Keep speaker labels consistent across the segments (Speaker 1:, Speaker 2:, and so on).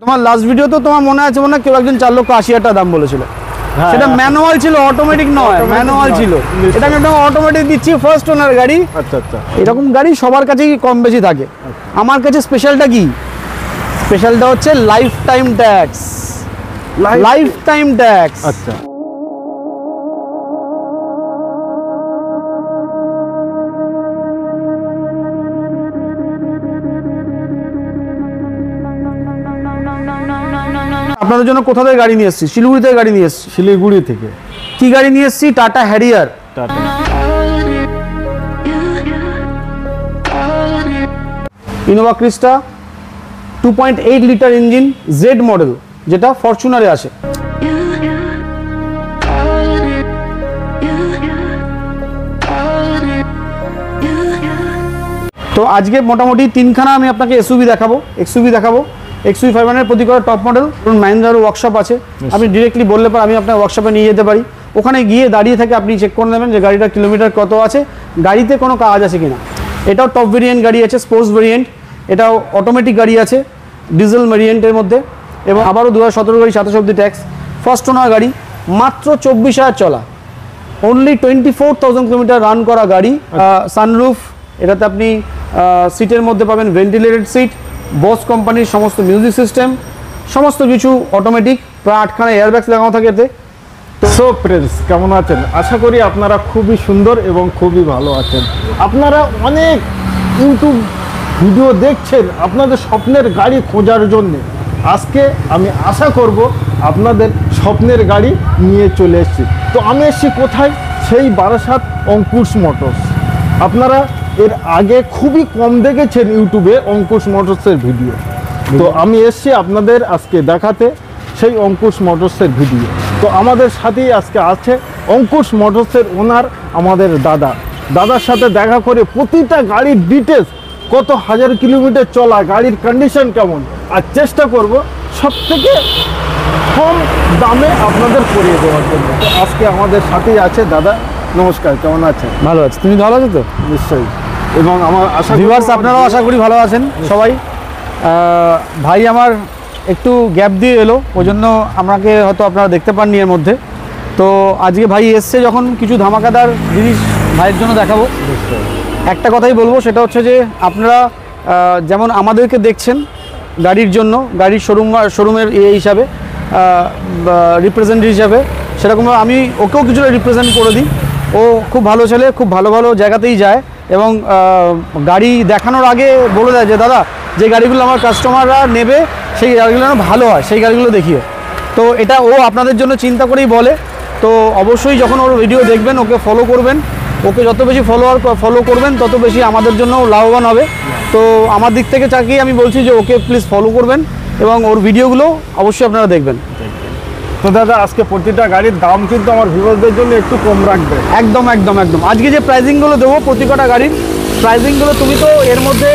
Speaker 1: তোমার last video তো তোমার মনে আছে মনে কেউ একজন 4,80,000 টাকা দাম বলেছিল, সেটা ম্যানুয়াল ছিল, অটোমেটিক নয়, ম্যানুয়াল ছিল। এটা আমি একটা অটোমেটিক দিচ্ছি, ফার্স্ট ওনার গাড়ি।
Speaker 2: আচ্ছা আচ্ছা,
Speaker 1: এরকম গাড়ি সবার কাছেই কম বেশি থাকে। আমার কাছে স্পেশালটা কি? স্পেশালটা হচ্ছে life time tax. Life time tax.
Speaker 2: আচ্ছা,
Speaker 1: আপনাদের জন্য কোথা থেকে গাড়ি নিয়ে এসেছি? শিলিগুড়ি থেকে গাড়ি নিয়ে এসেছি।
Speaker 2: শিলিগুড়ি থেকে
Speaker 1: কি গাড়ি নিয়ে এসেছি? Tata Harrier.
Speaker 2: Tata
Speaker 1: Innova ক্রিস্টা 2.8 litre engine, Z model, যেটা ফরচুনারে আসে। তো আজকে মোটামুটি তিনখানা আমি আপনাকে এসইউভি দেখাবো, এক্সইউভি 500 প্রতি করে টপ মডেল। ধরুন মাহিন্দ্রার ওয়ার্কশপ আছে, আপনি ডিরেক্টলি বললে পর আমি আপনার ওয়ার্কশপে নিয়ে যেতে পারি। ওখানে গিয়ে দাঁড়িয়ে থেকে আপনি চেক করে নেবেন যে গাড়িটার কিলোমিটার কত আছে, গাড়িতে কোনো কাজ আছে কিনা। এটাও টপ ভেরিয়েন্ট গাড়ি আছে, স্পোর্টস ভেরিয়েন্ট। এটাও অটোমেটিক গাড়ি আছে ডিজেল ভেরিয়েন্টের মধ্যে, এবং আবারও 2017 গাড়ি, 27 অব্দি ট্যাক্স। ফার্স্ট ওনার গাড়ি, মাত্র 24,000 চলা, অনলি 24,000 কিলোমিটার রান করা গাড়ি। সানরুফ, এটাতে আপনি সিটের মধ্যে পাবেন ভেন্টিলেটেড সিট, বস কোম্পানির সমস্ত মিউজিক সিস্টেম, সমস্ত কিছু অটোমেটিক, প্রায় 8খানা এয়ারব্যাগস লাগানো থাকে এতে।
Speaker 2: সো ফ্রেন্ডস, কেমন আছেন? আশা করি আপনারা খুবই সুন্দর এবং খুবই ভালো আছেন। আপনারা অনেক ইউটিউব ভিডিও দেখছেন আপনাদের স্বপ্নের গাড়ি খোঁজার জন্য। আজকে আমি আশা করব আপনাদের স্বপ্নের গাড়ি নিয়ে চলে এসেছি। তো আমি এসেছি কোথায়? সেই বারাসাত অঙ্কুশ মোটরস। আপনারা এর আগে খুবই কম দেখেছেন ইউটিউবে অঙ্কুশ মোটরসের ভিডিও। তো আমি এসেছি আপনাদের আজকে দেখাতে সেই অঙ্কুশ মোটরসের ভিডিও। তো আমাদের সাথেই আজকে আছে অঙ্কুশ মোটরসের ওনার, আমাদের দাদার সাথে দেখা করে প্রতিটা গাড়ির ডিটেলস, কত হাজার কিলোমিটার চলা, গাড়ির কন্ডিশন কেমন, আর চেষ্টা করব সবথেকে কম দামে আপনাদের করিয়ে দেওয়ার জন্য। তো আজকে আমাদের সাথেই আছে দাদা। নমস্কার, কেমন আছেন?
Speaker 1: ভালো আছে, তুমি ভালো আছো তো?
Speaker 2: নিশ্চয়ই। এবং আমার আশা
Speaker 1: ভিউয়ার্স আপনারাও আশা করি ভালো আছেন সবাই। ভাই আমার একটু গ্যাপ দিয়ে এলো, ওই জন্য আমাকে হয়তো আপনারা দেখতে পাননি এর মধ্যে। তো আজকে ভাই এসছে যখন, কিছু ধামাকাদার জিনিস ভাইয়ের জন্য দেখাবো। একটা কথাই বলবো, সেটা হচ্ছে যে আপনারা যেমন আমাদেরকে দেখছেন গাড়ির জন্য, গাড়ির শোরুমের হিসাবে, রিপ্রেজেন্টেটিভ হিসাবে, সেরকমভাবে আমি ওকেও কিছুটা রিপ্রেজেন্ট করে দিই। ও খুব ভালো ছেলে, খুব ভালো ভালো জায়গাতেই যায়, এবং গাড়ি দেখানোর আগে বলে দেয় যে দাদা যে গাড়িগুলো আমার কাস্টমাররা নেবে সেই গাড়িগুলো ভালো হয়, সেই গাড়িগুলো দেখিও। তো এটা ও আপনাদের জন্য চিন্তা করেই বলে। তো অবশ্যই যখন ওর ভিডিও দেখবেন ওকে ফলো করবেন, ওকে যত বেশি ফলো করবেন তত বেশি আমাদের জন্য লাভবান হবে। তো আমার দিক থেকে চাকিয়ে আমি বলছি যে ওকে প্লিজ ফলো করবেন, এবং ওর ভিডিওগুলো অবশ্যই আপনারা দেখবেন।
Speaker 2: তো দাদা, আজকে প্রতিটা গাড়ির দাম কিন্তু আমার ভিউয়ারদের জন্য একটু কম রাখবে।
Speaker 1: একদম একদম একদম। আজকে যে প্রাইজিংগুলো দেবো প্রতি কটা গাড়ির প্রাইজিংগুলো, তুমি তো এর মধ্যে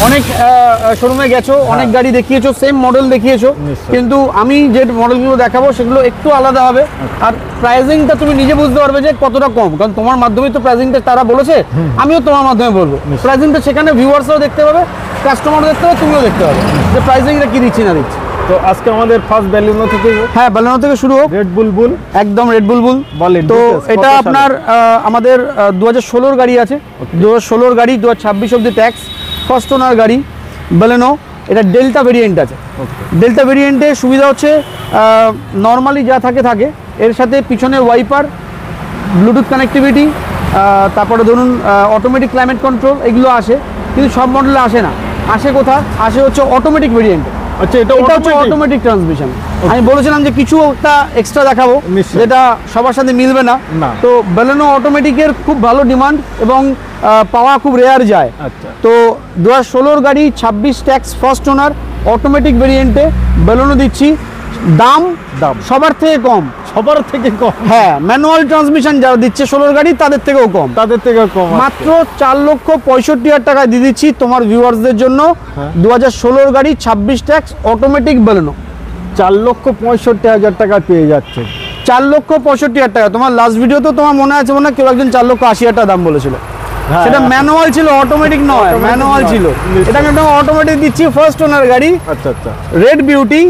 Speaker 1: অনেক শোরুমে গেছো, অনেক গাড়ি দেখিয়েছো, সেম মডেল দেখিয়েছো, কিন্তু আমি যে মডেলগুলো দেখাবো সেগুলো একটু আলাদা হবে। আর প্রাইজিংটা তুমি নিজে বুঝতে পারবে যে কতটা কম, কারণ তোমার মাধ্যমেই তো প্রাইজিংটা তারা বলেছে, আমিও তোমার মাধ্যমে বলবো। প্রাইজিংটা সেখানে ভিউয়ার্সরাও দেখতে পাবে, কাস্টমারও দেখতে পাবে, তুমিও দেখতে পাবে যে প্রাইজিংটা কি দিচ্ছি না দিচ্ছি।
Speaker 2: তো আজকে আমাদের ফার্স্ট ব্যালেনো থেকে,
Speaker 1: হ্যাঁ ব্যালেনো থেকে শুরু হোক।
Speaker 2: রেড বুলবুল,
Speaker 1: একদম রেড বুলবুল
Speaker 2: বলেন।
Speaker 1: তো এটা আপনার আমাদের 2016 গাড়ি আছে, 2016 গাড়ি, 2026 অব্দি ট্যাক্স, ফার্স্ট ওনার গাড়ি ব্যালেনো। এটা ডেল্টা ভেরিয়েন্ট আছে। ডেল্টা ভেরিয়েন্টে সুবিধা হচ্ছে নর্মালি যা থাকে এর সাথে পিছনের ওয়াইপার, ব্লুটুথ কানেক্টিভিটি, তারপরে ধরুন অটোমেটিক ক্লাইমেট কন্ট্রোল, এগুলো আসে, কিন্তু সব মডেলে আসে না। আসে কোথায়? আসে হচ্ছে অটোমেটিক ভেরিয়েন্টে।
Speaker 2: আচ্ছা, এটা
Speaker 1: হচ্ছে অটোমেটিক ট্রান্সমিশন। আমি বলেছিলাম যে কিছু একটা এক্সট্রা দেখাবো যেটা সবার সাথে মিলবে না। তো ব্যালেনো অটোমেটিকের খুব ভালো ডিমান্ড, এবং পাওয়া খুব রেয়ার যায়। তো 2016 গাড়ি, 26 ট্যাক্স, ফার্স্ট ওনার, অটোমেটিক ভেরিয়েন্টে ব্যালেনো দিচ্ছি। দাম সবার থেকে কম, হ্যাঁ। ম্যানুয়াল ট্রান্সমিশন যারা দিচ্ছে 16 গাড়ি তাদের থেকেও কম, মাত্র 4,65,000 টাকায় দিয়ে দিচ্ছি তোমার ভিউয়ার্সদের জন্য। 2016 গাড়ি, 26 ট্যাক্স, অটোমেটিক ব্যালেনো
Speaker 2: 4,65,000 টাকা পেয়ে যাচ্ছে।
Speaker 1: 4,65,000 টাকা। তোমার লাস্ট ভিডিও তো তোমার মনে আছে মনে কেউ একজন 4,80,000 টাকা দাম বলেছিল,
Speaker 2: হ্যাঁ,
Speaker 1: সেটা
Speaker 2: হ্যাঁ।
Speaker 1: ম্যানুয়াল ছিল, অটোমেটিক নয়,
Speaker 2: Automatic
Speaker 1: ম্যানুয়াল
Speaker 2: নয়,
Speaker 1: ছিল।
Speaker 2: নিশ্চয়ই।
Speaker 1: এটা কিন্তু অটোমেটিক দিচ্ছি, ফার্স্ট ওনার গাড়ি,
Speaker 2: আচ্ছা আচ্ছা।
Speaker 1: রেড বিউটি,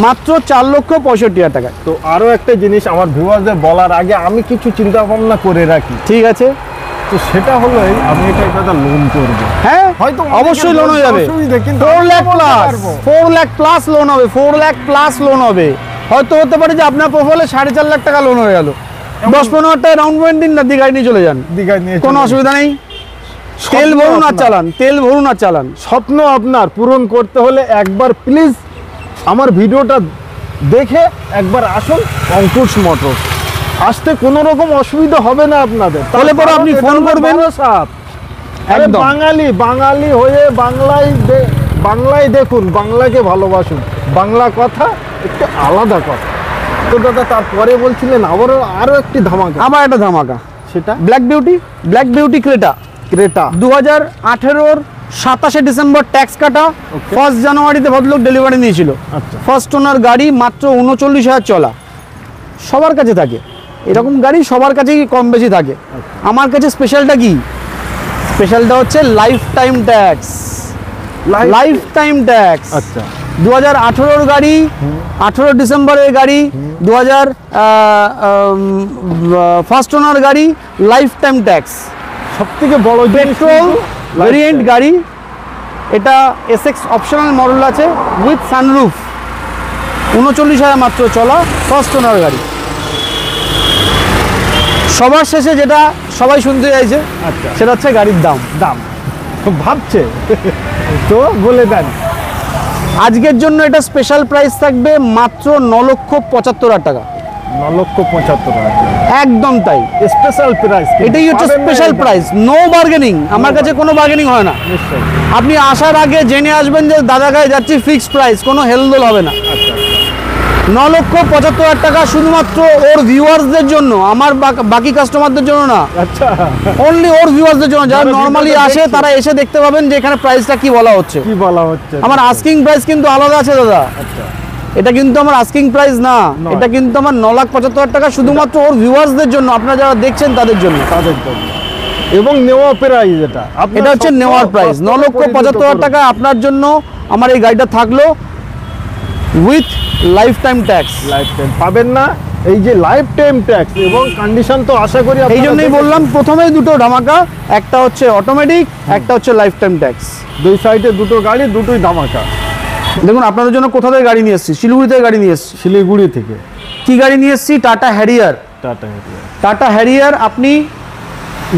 Speaker 1: মাত্র 4,65,000 টাকায়।
Speaker 2: তো আরো একটা জিনিস আমার ভিউয়ারদের বলার আগে আমি কিছু চিন্তা ভাবনা করে রাখি,
Speaker 1: ঠিক আছে,
Speaker 2: তো সেটা হলো আমি এটা একটা লোন করব।
Speaker 1: হ্যাঁ
Speaker 2: হয়তো
Speaker 1: অবশ্যই লোন হয়ে যাবে,
Speaker 2: অসুবিধা, কিন্তু
Speaker 1: 4
Speaker 2: আমি
Speaker 1: লাখ
Speaker 2: বলতে
Speaker 1: প্লাস,
Speaker 2: পারবো।
Speaker 1: 4 লাখ প্লাস লোন হবে, 4 লাখ প্লাস লোন হবে। হয়তো হতে পারে যে আপনার প্রোফাইলে 4.5 লাখ টাকা লোন হয়ে গেল, 10-15 টাকা ডাউন পেমেন্ট দিন না, দিয়ে গাড়ি নিয়ে চলে যান,
Speaker 2: দীঘায় নিয়ে
Speaker 1: কোনো
Speaker 2: চলে
Speaker 1: অসুবিধা নেই। তেল
Speaker 2: স্বপ্ন
Speaker 1: ভরুন আর
Speaker 2: আপনার।
Speaker 1: চালান, তেল ভরুন আর চালান।
Speaker 2: স্বপ্ন আপনার পূরণ করতে হলে একবার প্লিজ আমার ভিডিওটা দেখে একবার আসুন অঙ্কুশ মোটরস। আসতে কোনো রকম অসুবিধা হবে না আপনাদের,
Speaker 1: হলে পরে আপনি
Speaker 2: কারণ
Speaker 1: ফোন
Speaker 2: এটা হলো
Speaker 1: করবেন।
Speaker 2: বারাসাত। আরে
Speaker 1: একদম।
Speaker 2: বাঙালি হয়ে বাংলায় দেখুন, বাংলাকে ভালোবাসুন, বাংলা কথা একটু আলাদা কথা। তো দাদা তারপরে বলছিলেন আরো একটি ধামাকা,
Speaker 1: আমার একটা ধামাকা,
Speaker 2: সেটা
Speaker 1: ব্ল্যাক বিউটি ক্রেটা,
Speaker 2: ক্রেটা।
Speaker 1: 2018-র 27 ডিসেম্বর ট্যাক্স কাটা,
Speaker 2: Okay.
Speaker 1: 1 জানুয়ারিতে ভদ্রলোক ডেলিভারি নিয়েছিল।
Speaker 2: আচ্ছা।
Speaker 1: ফার্স্ট ওনার গাড়ি, মাত্র 39,000 চলা। সবার কাছে থাকে এরকম গাড়ি, সবার কাছেই কম বেশি থাকে। আমার কাছে স্পেশালটা কি? স্পেশালটা হচ্ছে life time tax, life time tax.
Speaker 2: আচ্ছা।
Speaker 1: 2018-র গাড়ি, 18 ডিসেম্বরের গাড়ি, 2000 ফার্স্ট ওনার গাড়ি, লাইফ টাইম ট্যাক্স।
Speaker 2: সব থেকে বড়
Speaker 1: পেট্রোল ভেরিয়েন্ট গাড়ি, এটা এসএক্স অপশনাল মডেল আছে উইথ সানরুফ, 39,000 মাত্র চলা, ফার্স্ট ওনার গাড়ি। সবার শেষে যেটা সবাই শুনতে চাইছে,
Speaker 2: আচ্ছা।
Speaker 1: সেটা হচ্ছে গাড়ির দাম।
Speaker 2: দাম ভাবছে তো বলে দেন।
Speaker 1: আজকের জন্য এটা স্পেশাল প্রাইস থাকবে মাত্র 9,75,000 টাকা,
Speaker 2: 9,75,000
Speaker 1: একদম তাই।
Speaker 2: স্পেশাল প্রাইস,
Speaker 1: এটাই হচ্ছে স্পেশাল প্রাইস, নো বার্গেনিং। আমার কাছে কোনো বার্গেনিং হয় না।
Speaker 2: নিশ্চয়ই।
Speaker 1: আপনি আসার আগে জেনে আসবেন যে দাদা গায়ে যাচ্ছি ফিক্সড প্রাইস, কোনো হেলদোল হবে না।
Speaker 2: আচ্ছা
Speaker 1: 9,75,000 টাকা শুধুমাত্র ওর ভিউয়ার্সদের জন্য, আমার বাকি কাস্টমারদের জন্য না,
Speaker 2: আচ্ছা।
Speaker 1: অনলি ওর ভিউয়ার্সদের জন্য। যারা
Speaker 2: যারা
Speaker 1: নর্মালি
Speaker 2: ভিডিওটা
Speaker 1: আসে
Speaker 2: দেখছে।
Speaker 1: তারা এসে দেখতে পাবেন যে এখানে প্রাইসটা কি বলা হচ্ছে।
Speaker 2: কি বলা হচ্ছে?
Speaker 1: আমার আস্কিং প্রাইস কিন্তু আলাদা আছে দাদা,
Speaker 2: আচ্ছা।
Speaker 1: এটা কিন্তু আমার আস্কিং প্রাইস না,
Speaker 2: নয়।
Speaker 1: এটা কিন্তু আমার 9,75,000 টাকা শুধুমাত্র ওর ভিউয়ার্সদের জন্য, আপনারা যারা দেখছেন তাদের জন্য।
Speaker 2: তাদের জন্য এবং নেওয়া প্রাইস এটা, আপনার
Speaker 1: এটা হচ্ছে
Speaker 2: স্বপ্ন
Speaker 1: নেওয়ার প্রাইস,
Speaker 2: বাস্তবে
Speaker 1: 9,75,000
Speaker 2: পরিণত
Speaker 1: টাকা আপনার জন্য আমার এই গাড়িটা থাকলো with life time tax.
Speaker 2: Life time পাবেন না, এই যে লাইফ টাইম ট্যাক্স এবং কন্ডিশন তো আশা করি
Speaker 1: এই
Speaker 2: আপনারা
Speaker 1: জন্যই
Speaker 2: দেখেছেন।
Speaker 1: বললাম প্রথমেই দুটো ধামাকা, একটা হচ্ছে অটোমেটিক, একটা হচ্ছে লাইফ টাইম ট্যাক্স।
Speaker 2: দুই সাইডে দুটো গাড়ি, দুটোই ধামাকা।
Speaker 1: দেখুন আপনাদের জন্য কোথা থেকে গাড়ি নিয়ে এসেছি, শিলিগুড়ি থেকে গাড়ি নিয়ে এসেছি।
Speaker 2: শিলিগুড়ি থেকে
Speaker 1: কি গাড়ি নিয়ে এসেছি? Tata Harrier.
Speaker 2: Tata Harrier.
Speaker 1: Tata Harrier আপনি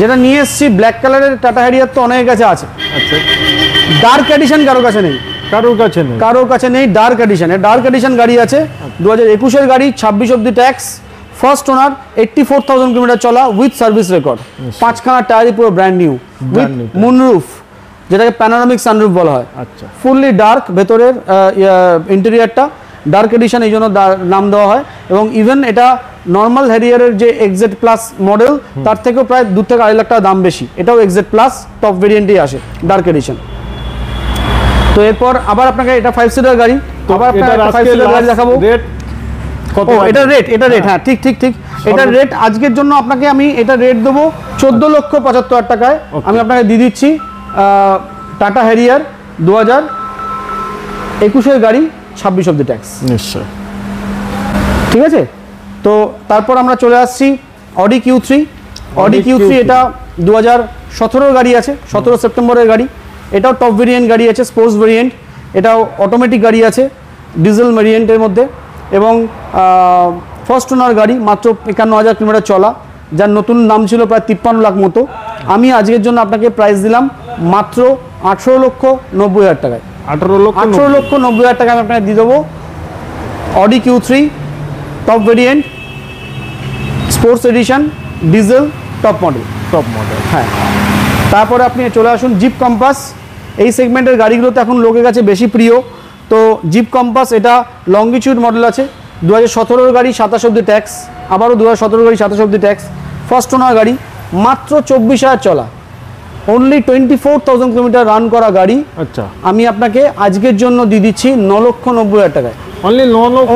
Speaker 1: যেটা নিয়ে এসেছি, ব্ল্যাক কালারের টাটা হ্যারিয়ার তো অনেকের কাছে আছে,
Speaker 2: আচ্ছা।
Speaker 1: ডার্ক এডিশন কারোর কাছে নেই,
Speaker 2: কারোর কাছে নেই।
Speaker 1: কারোর কাছে নেই ডার্ক এডিশন। ডার্ক এডিশন গাড়ি আছে, 2021-এর গাড়ি, 26 অব্দি ট্যাক্স, ফার্স্ট ওনার, 84,000 কিলোমিটার চলা, উইথ সার্ভিস রেকর্ড, 5খানা টায়ারই পুরো brand new, with
Speaker 2: new tyre।
Speaker 1: Moonroof, যেটাকে প্যানোরামিক সানরুফ বলা হয়।
Speaker 2: আচ্ছা।
Speaker 1: ফুললি ডার্ক ভেতরের ইন্টেরিয়ারটা, ডার্ক এডিশন এই জন্য নাম দেওয়া হয়। এবং ইভেন এটা নর্মাল হ্যারিয়ারের যে এক্সজেড প্লাস মডেল, তার থেকেও প্রায় 2 থেকে 2.5 লাখ টাকা দাম বেশি। এটাও এক্সজেড প্লাস টপ ভেরিয়েন্টেই আসে, ডার্ক এডিশন। তো এরপর আবার আপনাকে এটা 5 সিটার গাড়ি,
Speaker 2: তো
Speaker 1: আবার আপনাকে
Speaker 2: এটার
Speaker 1: একটা 5
Speaker 2: আজকে
Speaker 1: সিটার গাড়ি দেখাবো।
Speaker 2: রেট কত?
Speaker 1: ও এটা রেট, হ্যাঁ ঠিক ঠিক ঠিক, এটার রেট আজকের জন্য আপনাকে আমি এটা রেট দেবো 14,75,000 টাকায়।
Speaker 2: Okay.
Speaker 1: আমি আপনাকে দিয়ে দিচ্ছি টাটা হ্যারিয়ার 2021-এর গাড়ি, 26 অব্দি ট্যাক্স।
Speaker 2: নিশ্চয়।
Speaker 1: ঠিক আছে। তো তারপর আমরা চলে আসছি অডি Q3। অডি Q3 এটা 2017-এর গাড়ি আছে, 17 সেপ্টেম্বরের গাড়ি। এটাও টপ ভেরিয়েন্ট গাড়ি আছে, স্পোর্টস ভেরিয়েন্ট। এটাও অটোমেটিক গাড়ি আছে, ডিজেল ভেরিয়েন্টের মধ্যে, এবং ফার্স্ট ওনার গাড়ি, মাত্র 51,000 কিলোমিটার চলা, যার নতুন দাম ছিল প্রায় 53 লাখ মতো। আমি আজকের জন্য আপনাকে প্রাইস দিলাম মাত্র 18,90,000 টাকায়।
Speaker 2: 18,90,000
Speaker 1: টাকা আমি আপনাকে দিয়ে দেবো Audi Q3 top variant, sports edition, diesel, top model.
Speaker 2: Top model.
Speaker 1: হ্যাঁ। তারপরে আপনি চলে আসুন জিপ কম্পাস। এই সেগমেন্টের গাড়িগুলোতে এখন লোকের কাছে বেশি প্রিয়। তো জিপ কম্পাস এটা লঙ্গিটিউড মডেল আছে, 2017-এর গাড়ি, 27 অব্দি ট্যাক্স, আবারও 2017 গাড়ি, 27 অব্দি ট্যাক্স, ফার্স্ট ওনার গাড়ি, মাত্র 24,000 চলা, অনলি 24,000 কিলোমিটার রান করা গাড়ি।
Speaker 2: আচ্ছা।
Speaker 1: আমি আপনাকে আজকের জন্য দিয়ে দিচ্ছি 9,90,000 টাকায়।
Speaker 2: অনলি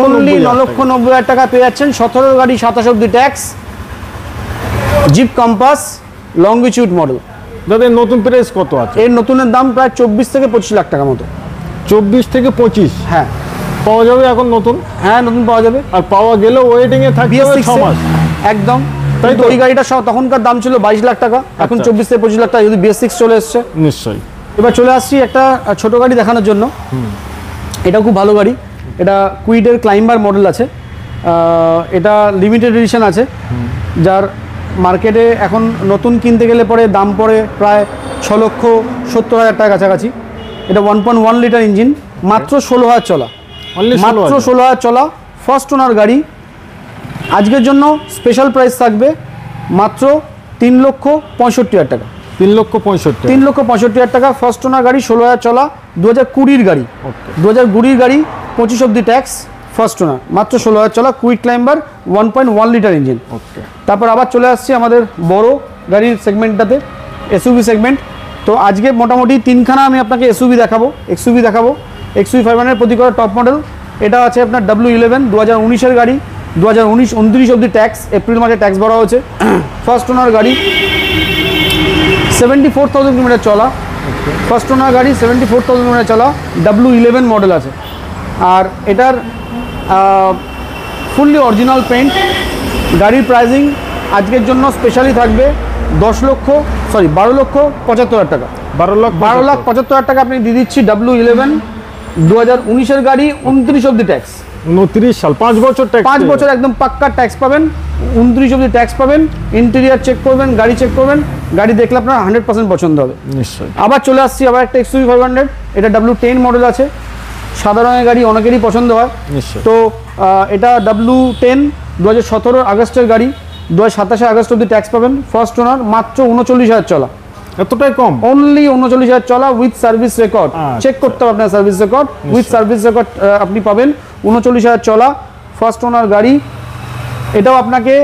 Speaker 1: অনলি 9,90,000 টাকা পেয়ে যাচ্ছেন, 17 গাড়ি, 27 অব্দি tax, zip compass longitude model.
Speaker 2: দাদা এর নতুন প্রাইস কত আছে?
Speaker 1: এর নতুনের দাম প্রায় 24 থেকে 25 লাখ টাকা মতো।
Speaker 2: 24 থেকে 25?
Speaker 1: হ্যাঁ
Speaker 2: পাওয়া যাবে এখন নতুন?
Speaker 1: হ্যাঁ নতুন পাওয়া যাবে।
Speaker 2: আর পাওয়া গেলেও ওয়েটিং এ থাকবে
Speaker 1: BS6
Speaker 2: 6 মাস।
Speaker 1: একদম
Speaker 2: তাই তো?
Speaker 1: ওই গাড়িটা তখনকার দাম ছিল 22 লাখ টাকা, এখন
Speaker 2: আচ্ছা।
Speaker 1: 24 থেকে 25 লাখ টাকা, যদি BS6 চলে এসছে।
Speaker 2: নিশ্চয়ই।
Speaker 1: এবার চলে আসছি একটা ছোট গাড়ি দেখানোর জন্য। এটা খুব ভালো গাড়ি, এটা কুইডের ক্লাইম্বার মডেল আছে। এটা লিমিটেড এডিশন আছে, যার মার্কেটে এখন নতুন কিনতে গেলে পরে দাম পড়ে প্রায় 6,70,000 টাকা কাছাকাছি। এটা 1.1 লিটার ইঞ্জিন, মাত্র 16,000 চলা,
Speaker 2: Only 16,000?
Speaker 1: মাত্র 16,000 চলা, ফার্স্ট ওনার গাড়ি। আজকের জন্য স্পেশাল প্রাইস থাকবে মাত্র 3,65,000 টাকা।
Speaker 2: 3,65,000?
Speaker 1: 3,65,000 টাকা, ফার্স্ট ওনার গাড়ি, 16,000 চলা, 2020 গাড়ি। 2020 গাড়ি, 25 অব্দি ট্যাক্স, ফার্স্ট ওনার, মাত্র 16,000 চলা, কুইড ক্লাইম্বার, 1.1 লিটার ইঞ্জিন। তারপর আবার চলে আসছি আমাদের বড় গাড়ির সেগমেন্টটাতে, এসইউভি সেগমেন্ট। তো আজকে মোটামুটি তিনখানা আমি আপনাকে এসইউভি দেখাবো, এক্সইউভি দেখাবো। এক্সইউভি 500 প্রতি করে টপ মডেল। এটা আছে আপনার W11, 2019-এর গাড়ি, 2019-29 অব্দি ট্যাক্স, এপ্রিল মাসে ট্যাক্স ভরা হয়েছে। ফার্স্ট ওনার গাড়ি, 74,000 কিলোমিটার চলা। ফার্স্ট ওনার গাড়ি, 74,000 কিলোমিটার চলা, W11 মডেল আছে। আর এটার ফুললি অরিজিনাল পেন্ট। গাড়ির প্রাইসিং আজকের জন্য স্পেশালি থাকবে 12,75,000 টাকা। 12,75,000 টাকা আপনি দিয়ে দিচ্ছি। W11 2019-এর গাড়ি, 29 অব্দি ট্যাক্স।
Speaker 2: 29 সাল, 5 বছর ট্যাক্স।
Speaker 1: 5 বছর একদম পাক্কা ট্যাক্স পাবেন, 29 অব্দি ট্যাক্স পাবেন। ইন্টেরিয়ার চেক করবেন, গাড়ি চেক করবেন, গাড়ি দেখলে আপনার 100% পছন্দ হবে।
Speaker 2: নিশ্চয়ই।
Speaker 1: আবার চলে আসছি আবার একটা এক্সইউভি 500, এটা W10 মডেল আছে। সাদা রঙের গাড়ি অনেকেরই পছন্দ হয়।
Speaker 2: নিশ্চয়ই।
Speaker 1: তো এটা W10 2017 আগস্টের গাড়ি, 2027 আগস্ট অব্দি ট্যাক্স পাবেন। ফার্স্ট ওনার, মাত্র 39,000 চলা।
Speaker 2: এতটাই কম?
Speaker 1: অনলি 39,000 চলা, উইথ সার্ভিস রেকর্ড।
Speaker 2: আচ্ছা।
Speaker 1: চেক করতে হবে আপনার service record, with service record আপনি পাবেন। 39,000 চলা, ফার্স্ট ওনার গাড়ি। এটাও আপনাকে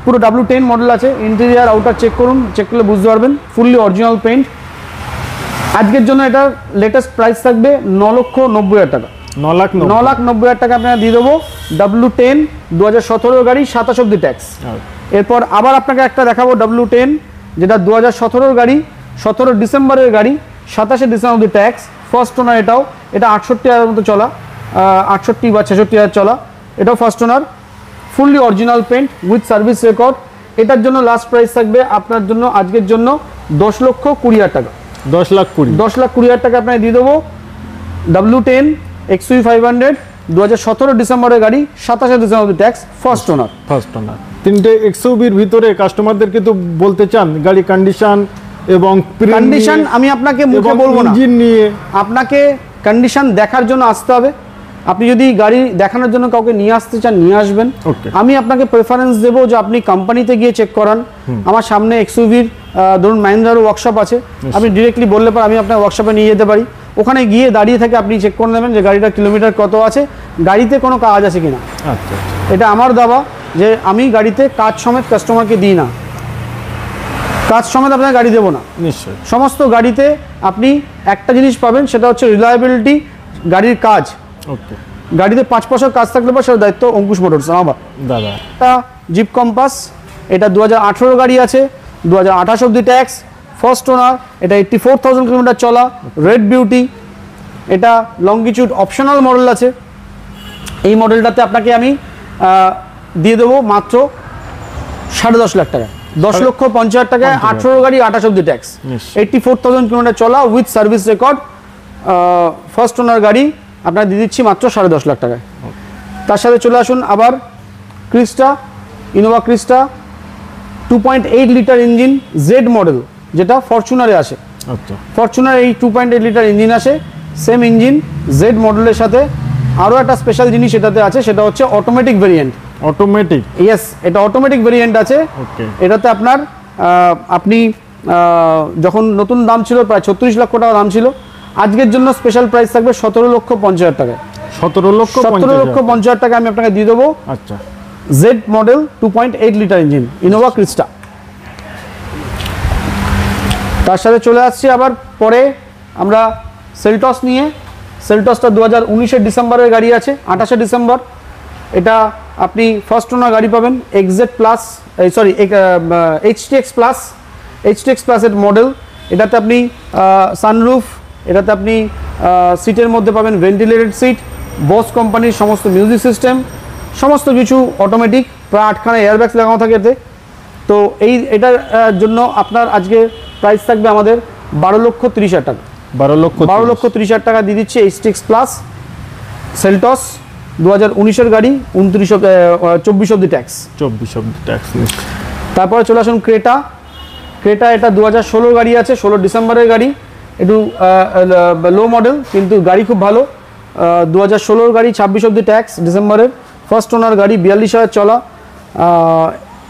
Speaker 1: পুরো W10 মডেল আছে। ইন্টেরিয়ার আউটার চেক করুন, চেক করলে বুঝতে পারবেন, ফুললি অরিজিনাল পেন্ট। আজকের জন্য এটার লেটেস্ট প্রাইস থাকবে 9,90,000 টাকা। 9,90,000 টাকা আপনারা দিয়ে দেবো। W10 2017 গাড়ি, 27 অব্দি ট্যাক্স। এরপর আবার আপনাকে একটা দেখাবো W10, যেটা 2017 গাড়ি, 17 ডিসেম্বরের গাড়ি, 27 ডিসেম্বর অব্দি ট্যাক্স, ফার্স্ট ওনার। এটা 68,000 মতো চলা, 68 বা 66,000 চলা। এটাও first owner, fully original paint, with service record. এটার জন্য লাস্ট প্রাইস থাকবে আপনার জন্য আজকের জন্য 10,20,000 টাকা। 10,20,000 টাকা আপনাকে দিয়ে দেবো। W10 এক্সইউভি 500 2017 ডিসেম্বরের গাড়ি, 27 ডিসেম্বর ট্যাক্স, ফার্স্ট ওনার।
Speaker 2: তিনটে এক্সইউভির ভিতরে কাস্টমারদেরকে তো বলতে চান গাড়ি কন্ডিশন এবং
Speaker 1: কন্ডিশন আমি আপনাকে মুখে বলবো না,
Speaker 2: ইঞ্জিন নিয়ে
Speaker 1: আপনাকে কন্ডিশন দেখার জন্য আসতে হবে। আপনি যদি গাড়ি দেখানোর জন্য কাউকে নিয়ে আসতে চান, নিয়ে আসবেন। আমি আপনাকে প্রেফারেন্স দেবো যে আপনি কোম্পানিতে গিয়ে চেক করান। আমার সামনে এক্সইউভির ধরুন মাহিন্দ্রার ওয়ার্কশপ আছে, আপনি ডিরেক্টলি বললে পর আমি আপনার ওয়ার্কশপে নিয়ে যেতে পারি। ওখানে গিয়ে দাঁড়িয়ে থেকে আপনি চেক করে নেবেন যে গাড়িটার কিলোমিটার কত আছে, গাড়িতে কোনো কাজ আছে কিনা।
Speaker 2: আচ্ছা,
Speaker 1: এটা আমার দাবা যে আমি গাড়িতে কাজ সমেত কাস্টমারকে দিই না, কাজ সমেত আপনার গাড়ি দেবো না।
Speaker 2: নিশ্চয়ই।
Speaker 1: সমস্ত গাড়িতে আপনি একটা জিনিস পাবেন, সেটা হচ্ছে রিলায়েবিলিটি, গাড়ির কাজ।
Speaker 2: ওকে।
Speaker 1: গাড়িতে 5 বছর কাজ থাকলে পর সেটার দায়িত্ব অঙ্কুশ মোটরস আমার।
Speaker 2: দাদা
Speaker 1: এটা জিপ কম্পাস, এটা 2018 গাড়ি আছে, 2028 অব্দি ট্যাক্স, ফার্স্ট ওনার। এটা 84,000 কিলোমিটার চলা, রেড বিউটি। এটা লংগিটিউড অপশনাল মডেল আছে। এই মডেলটাতে আপনাকে আমি দিয়ে দেবো মাত্র 10.5 লাখ টাকা, 10,50,000 টাকায়। 18 গাড়ি, 28 অব্দি ট্যাক্স, 84,000 কিলোমিটার চলা, with service record, first owner গাড়ি। আপনার দিয়ে দিচ্ছি মাত্র 10.5 লাখ টাকায়। তার সাথে চলে আসুন আবার ক্রিস্টা, Innova ক্রিস্টা, 2.8 litre engine, Z model, যেটা ফরচুনারে আসে।
Speaker 2: আচ্ছা।
Speaker 1: ফরচুনার এই 2.8 লিটার ইঞ্জিন আসে, সেম ইঞ্জিন জেড মডেলের সাথে। আরও একটা স্পেশাল জিনিস এটাতে আছে, সেটা হচ্ছে অটোমেটিক ভেরিয়েন্ট।
Speaker 2: অটোমেটিক?
Speaker 1: ইয়েস, এটা অটোমেটিক ভেরিয়েন্ট আছে। এটাতে আপনার আপনি যখন নতুন দাম ছিল প্রায় 36 লক্ষ টাকা দাম ছিল, আজকের জন্য স্পেশাল প্রাইস থাকবে 17,50,000 টাকায়।
Speaker 2: 17,50,000
Speaker 1: টাকা আমি আপনাকে দিয়ে দেবো।
Speaker 2: আচ্ছা।
Speaker 1: Z model 2.8 litre engine, Innova ক্রিস্টা। তার সাথে চলে আসছি আবার পরে আমরা সেলটস নিয়ে। সেলটসটা 2019 ডিসেম্বরের গাড়ি আছে, 28 ডিসেম্বর। এটা আপনি ফার্স্ট ওনার গাড়ি পাবেন, XZ plus, sorry HTX plus. HTX প্লাসের মডেল। এটাতে আপনি সানরুফ, এটাতে আপনি সিটের মধ্যে পাবেন ভেন্টিলেটেড সিট, বস কোম্পানির সমস্ত মিউজিক সিস্টেম, সমস্ত কিছু অটোমেটিক, প্রায় 8খানা এয়ারব্যাগস লাগানো থাকে এতে। তো এটার জন্য আপনার আজকে প্রাইস থাকবে আমাদের 12,30,000 টাকা। 12,30,000 টাকা দিয়ে দিচ্ছি HTX প্লাস সেলটস 2019-এর গাড়ি, 24 অব্দি ট্যাক্স।
Speaker 2: 24 অব্দি ট্যাক্স।
Speaker 1: তারপরে চলে আসুন ক্রেটা। এটা 2016 গাড়ি আছে, 16 ডিসেম্বরের গাড়ি, একটু লো মডেল কিন্তু গাড়ি খুব ভালো। 2016 গাড়ি, 26 অব্দি ট্যাক্স ডিসেম্বরের, ফার্স্ট ওনার গাড়ি, 42,000 চলা।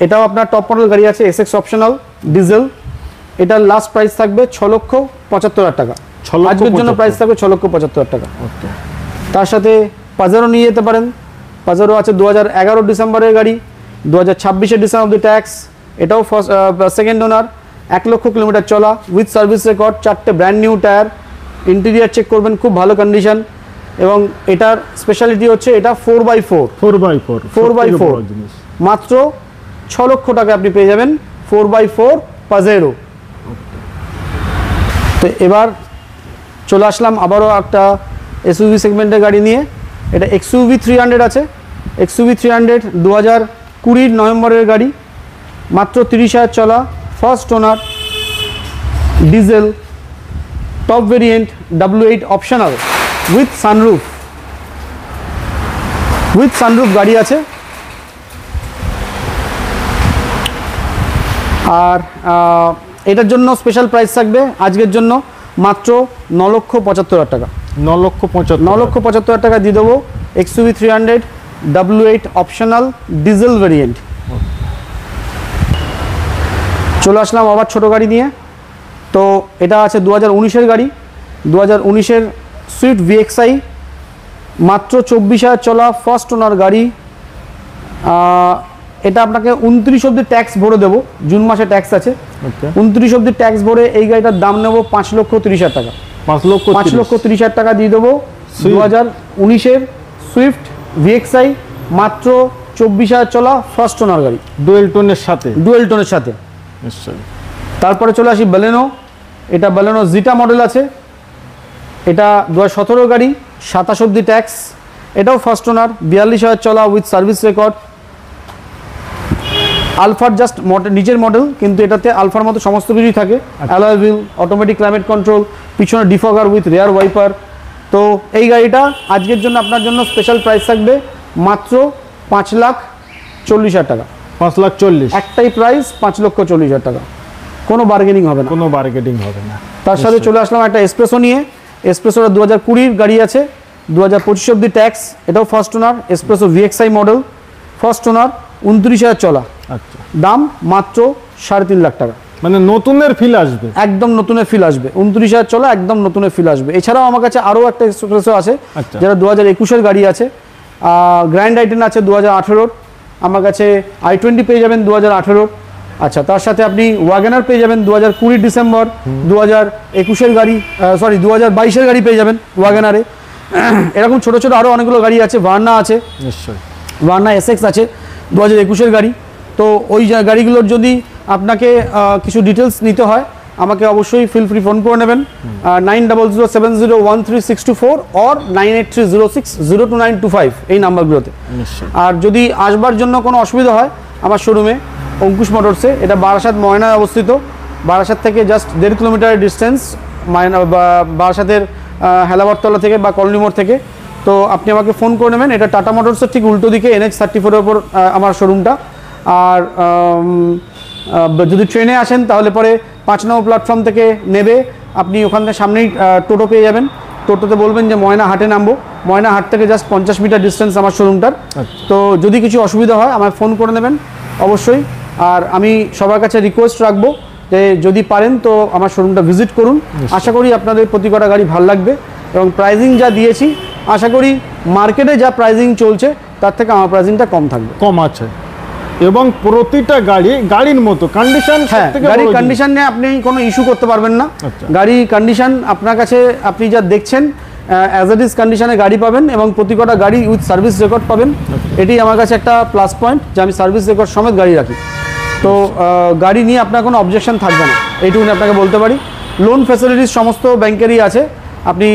Speaker 1: এটাও আপনার টপ মডেল গাড়ি আছে, SX অপশনাল ডিজেল। এটার লাস্ট প্রাইস থাকবে 6,75,000 টাকা। আজকের জন্য প্রাইস থাকবে 6,75,000 টাকা। তার সাথে পাজারো নিয়ে যেতে পারেন। পাজারো আছে 2011 ডিসেম্বরের গাড়ি, 2026 ডিসেম্বর অব্দি ট্যাক্স। এটাও সেকেন্ড ওনার, 1 লক্ষ কিলোমিটার চলা, উইথ সার্ভিস রেকর্ড, 4টে brand new tyre, interior check করবেন, খুব ভালো কন্ডিশন। এবং এটার স্পেশালিটি হচ্ছে এটা 4x4 মাত্র 6 লক্ষ টাকা আপনি পেয়ে যাবেন 4x4 পাজেরো। তো এবার চলে আসলাম আবারও একটা SUV সেগমেন্টের গাড়ি নিয়ে। এটা XUV 300 আছে। XUV 300 2020 নভেম্বরের গাড়ি, মাত্র 30,000 চলা, first owner, diesel, top variant, W8 optional, with sunroof গাড়ি আছে। আর এটার জন্য স্পেশাল প্রাইস থাকবে আজকের জন্য মাত্র 9,75,000 টাকা। 9,75,000 টাকা দিয়ে দেবো XUV 300 W8 optional diesel variant. চলে আসলাম আবার ছোটো গাড়ি নিয়ে। তো এটা আছে 2019-এর গাড়ি, 2019-এর সুইফট VXI, মাত্র 24,000 চলা, ফার্স্ট ওনার গাড়ি। এটা আপনাকে 29 অব্দি ট্যাক্স ভরে দেবো, জুন মাসে ট্যাক্স আছে। 29 অব্দি ট্যাক্স ভরে এই গাড়িটার দাম নেবো 5,30,000 টাকা। 5,30,000 টাকা দিয়ে দেবো 2019-এর সুইফট VXI, মাত্র 24,000 চলা, ফার্স্ট ওনার গাড়ি,
Speaker 2: ডুয়েল টোনের সাথে।
Speaker 1: তারপরে চলে আসি বেলেনো। এটা বেলেনো জিটা মডেল আছে। এটা 2017 গাড়ি, 27 অব্দি ট্যাক্স। এটাও ফার্স্ট ওনার, 42,000 চলা, উইথ সার্ভিস রেকর্ড। আলফার জাস্ট নিচের মডেল, কিন্তু এটাতে আলফার মতো সমস্ত কিছুই থাকে, alloy wheel, automatic climate control, পিছনে ডিফগার উইথ রেয়ার ওয়াইপার। তো এই গাড়িটা আজকের জন্য আপনার জন্য স্পেশাল প্রাইস থাকবে মাত্র 5,40,000 টাকা।
Speaker 2: 5,40,000
Speaker 1: একটাই প্রাইস, 5,40,000 টাকা, কোনো বার্গেনিং হবে না। তার সাথে চলে আসলাম একটা এসপ্রেসো নিয়ে। এসপ্রেসোটা 2020 গাড়ি আছে, 2025 অব্দি ট্যাক্স। এটাও ফার্স্ট ওনার, espresso VXI model, first owner, 29,000 চলা।
Speaker 2: আচ্ছা,
Speaker 1: দাম মাত্র 3.5 লাখ টাকা।
Speaker 2: মানে নতুনের ফিল আসবে,
Speaker 1: একদম নতুনের ফিল আসবে। 29,000 চলা, একদম নতুনের ফিল আসবে। এছাড়াও আমার কাছে আরও একটা এক্সপ্রেসো আছে, যেটা 2021-এর গাড়ি আছে। গ্র্যান্ড আইটেন আছে 2018-র। আমার কাছে i20 পেয়ে যাবেন 2018-র। আচ্ছা, তার সাথে আপনি ওয়াগনার পেয়ে যাবেন 2020 ডিসেম্বর। 2021-এর গাড়ি, 2022-এর গাড়ি পেয়ে যাবেন ওয়াগনারে। এরকম ছোটো ছোটো আরও অনেকগুলো গাড়ি আছে। ভার্না আছে,
Speaker 2: নিশ্চয়ই
Speaker 1: ভার্না SX আছে 2021-এর গাড়ি। তো ওই গাড়িগুলোর যদি আপনাকে কিছু ডিটেলস নিতে হয়, আমাকে অবশ্যই ফিল ফ্রি ফোন করে নেবেন 9007013624 অর 9830602925 এই নাম্বারগুলোতে। আর যদি আসবার জন্য কোনো অসুবিধা হয়, আমার শোরুমে অঙ্কুশ মোটরসে, এটা বারাসাত ময়নায় অবস্থিত। বারাসাত থেকে জাস্ট 1.5 কিলোমিটার ডিস্টেন্স, বারাসাতের হেলাবরতলা থেকে বা কলোনি মোড় থেকে। তো আপনি আমাকে ফোন করে নেবেন। এটা টাটা মোটরসের ঠিক উল্টো দিকে, NH34-এর ওপর আমার শোরুমটা। আর যদি ট্রেনে আসেন তাহলে পরে 5 নম্বর প্ল্যাটফর্ম থেকে নেবে, আপনি ওখান থেকে সামনেই টোটো পেয়ে যাবেন। টোটোতে বলবেন যে ময়না হাটে নামবো, ময়না হাট থেকে জাস্ট 50 মিটার ডিস্টেন্স আমার শোরুমটার। তো যদি কিছু অসুবিধা হয় আমায় ফোন করে নেবেন অবশ্যই। আর আমি সবার কাছে রিকোয়েস্ট রাখবো যে যদি পারেন তো আমার শোরুমটা ভিজিট করুন। আশা করি আপনাদের প্রতি কটা গাড়ি ভালো লাগবে। এবং প্রাইজিং যা দিয়েছি, আশা করি মার্কেটে যা প্রাইজিং চলছে তার থেকে আমার প্রাইজিংটা কম আছে।
Speaker 2: এবং প্রতিটা গাড়ির মতো কন্ডিশন,
Speaker 1: গাড়ির কন্ডিশন নিয়ে আপনি কোনো ইস্যু করতে পারবেন না। গাড়ি কন্ডিশন আপনার কাছে, আপনি যা দেখছেন অ্যাজ ইট ইজ কন্ডিশনে গাড়ি পাবেন, এবং প্রতি কটা গাড়ি উইথ সার্ভিস রেকর্ড পাবেন। এটি আমার কাছে একটা প্লাস পয়েন্ট যে আমি সার্ভিস রেকর্ড সমেত গাড়ি রাখি। তো গাড়ি নিয়ে আপনার কোনো অবজেকশন থাকবে না, এইটুকুনি আপনাকে বলতে পারি। লোন ফ্যাসিলিটিস সমস্ত ব্যাংকেরই আছে, আপনি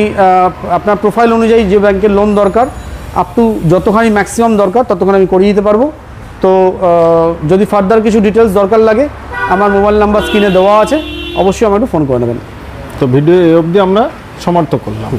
Speaker 1: আপনার প্রোফাইল অনুযায়ী যে ব্যাংকের লোন দরকার আপ টু যতখানি ম্যাক্সিমাম দরকার ততখানি আমি করিয়ে দিতে পারবো। তো যদি ফার্দার কিছু ডিটেলস দরকার লাগে আমার মোবাইল নাম্বার স্ক্রিনে দেওয়া আছে, অবশ্যই আমাকে একটু ফোন করে নেবেন।
Speaker 2: তো ভিডিও এই অবধি আমরা সমাপ্ত করলাম।